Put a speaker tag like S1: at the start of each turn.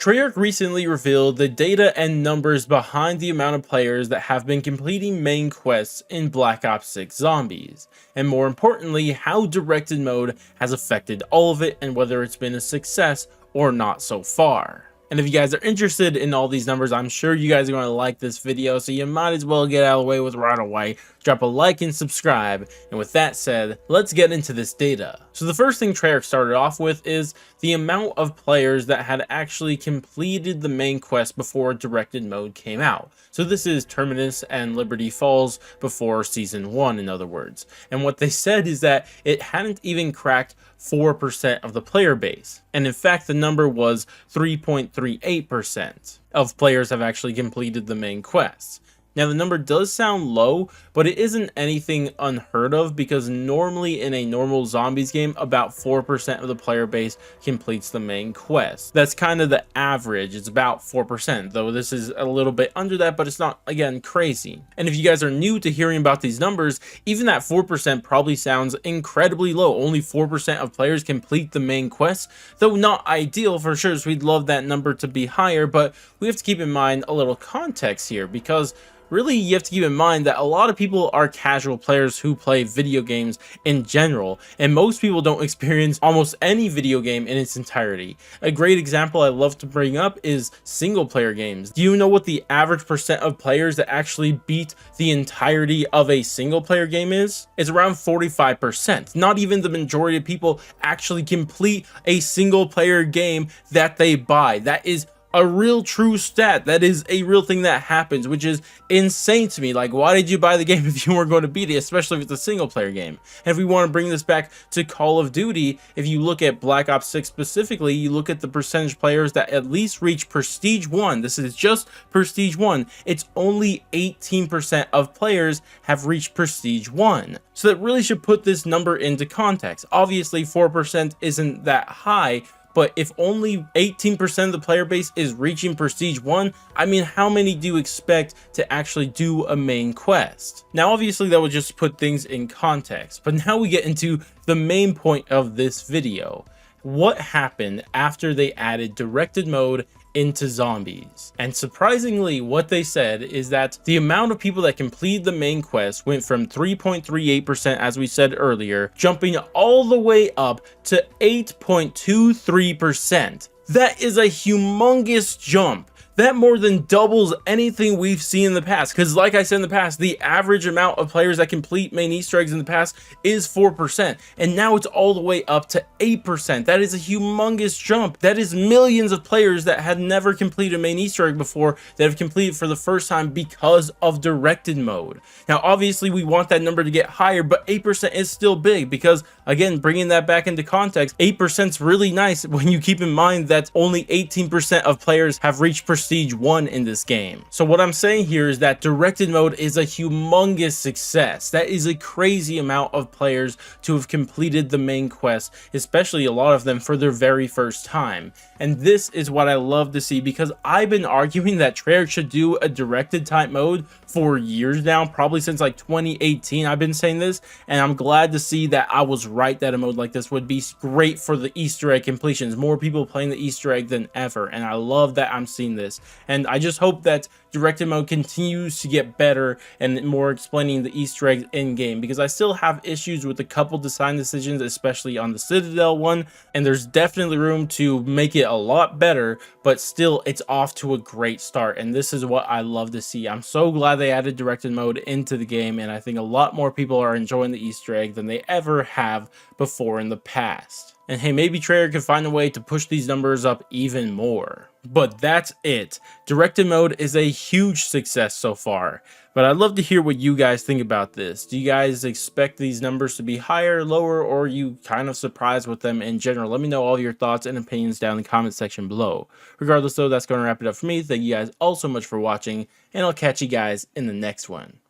S1: Treyarch recently revealed the data and numbers behind the amount of players that have been completing main quests in Black Ops 6 Zombies, and more importantly, how directed mode has affected all of it and whether it's been a success or not so far. And if you guys are interested in all these numbers, I'm sure you guys are going to like this video, so you might as well get out of the way with right away. Drop a like and subscribe. And with that said, let's get into this data. So the first thing Treyarch started off with is the amount of players that had actually completed the main quest before directed mode came out. So this is Terminus and Liberty Falls before Season 1, in other words. And what they said is that it hadn't even cracked 4% of the player base. And in fact, the number was 3.38% of players have actually completed the main quests. Now, the number does sound low, but it isn't anything unheard of because normally in a normal zombies game, about 4% of the player base completes the main quest. That's kind of the average. It's about 4%, though this is a little bit under that, but it's not, again, crazy. And if you guys are new to hearing about these numbers, even that 4% probably sounds incredibly low. Only 4% of players complete the main quest, though not ideal for sure, so we'd love that number to be higher, but we have to keep in mind a little context here because really, you have to keep in mind that a lot of people are casual players who play video games in general, and most people don't experience almost any video game in its entirety. A great example I love to bring up is single player games. Do you know what the average percent of players that actually beat the entirety of a single player game is? It's around 45%. Not even the majority of people actually complete a single player game that they buy. That is a real true stat. That is a real thing that happens, which is insane to me. Like, why did you buy the game if you weren't going to beat it, especially if it's a single player game? And if we want to bring this back to Call of Duty, if you look at Black Ops 6 specifically, you look at the percentage players that at least reach Prestige 1. This is just Prestige 1. It's only 18% of players have reached Prestige 1. So that really should put this number into context. Obviously, 4% isn't that high, but if only 18% of the player base is reaching Prestige 1, I mean, how many do you expect to actually do a main quest? Now, obviously, that would just put things in context, but now we get into the main point of this video. What happened after they added directed mode into zombies? And surprisingly, what they said is that the amount of people that completed the main quest went from 3.38%, as we said earlier, jumping all the way up to 8.23%. That is a humongous jump. That more than doubles anything we've seen in the past, because like I said in the past, the average amount of players that complete main Easter eggs in the past is 4%, and now it's all the way up to 8%. That is a humongous jump. That is millions of players that had never completed a main Easter egg before that have completed for the first time because of directed mode. Now, obviously, we want that number to get higher, but 8% is still big because, again, bringing that back into context, 8% is really nice when you keep in mind that only 18% of players have reached Prestige 1 in this game. So what I'm saying here is that directed mode is a humongous success. That is a crazy amount of players to have completed the main quest, especially a lot of them for their very first time. And this is what I love to see, because I've been arguing that Treyarch should do a directed type mode for years now, probably since like 2018. I've been saying this, and I'm glad to see that I was right, that a mode like this would be great for the Easter egg completions. More people playing the Easter egg than ever, and I love that I'm seeing this. And I just hope that directed mode continues to get better and more explaining the Easter eggs in game, because I still have issues with a couple design decisions, especially on the Citadel one, and there's definitely room to make it a lot better, but still it's off to a great start, and this is what I love to see. I'm so glad they added directed mode into the game, and I think a lot more people are enjoying the Easter egg than they ever have before in the past. And hey, maybe Treyarch can find a way to push these numbers up even more. But that's it. Directed mode is a huge success so far. But I'd love to hear what you guys think about this. Do you guys expect these numbers to be higher, lower, or are you kind of surprised with them in general? Let me know all your thoughts and opinions down in the comment section below. Regardless though, that's going to wrap it up for me. Thank you guys all so much for watching, and I'll catch you guys in the next one.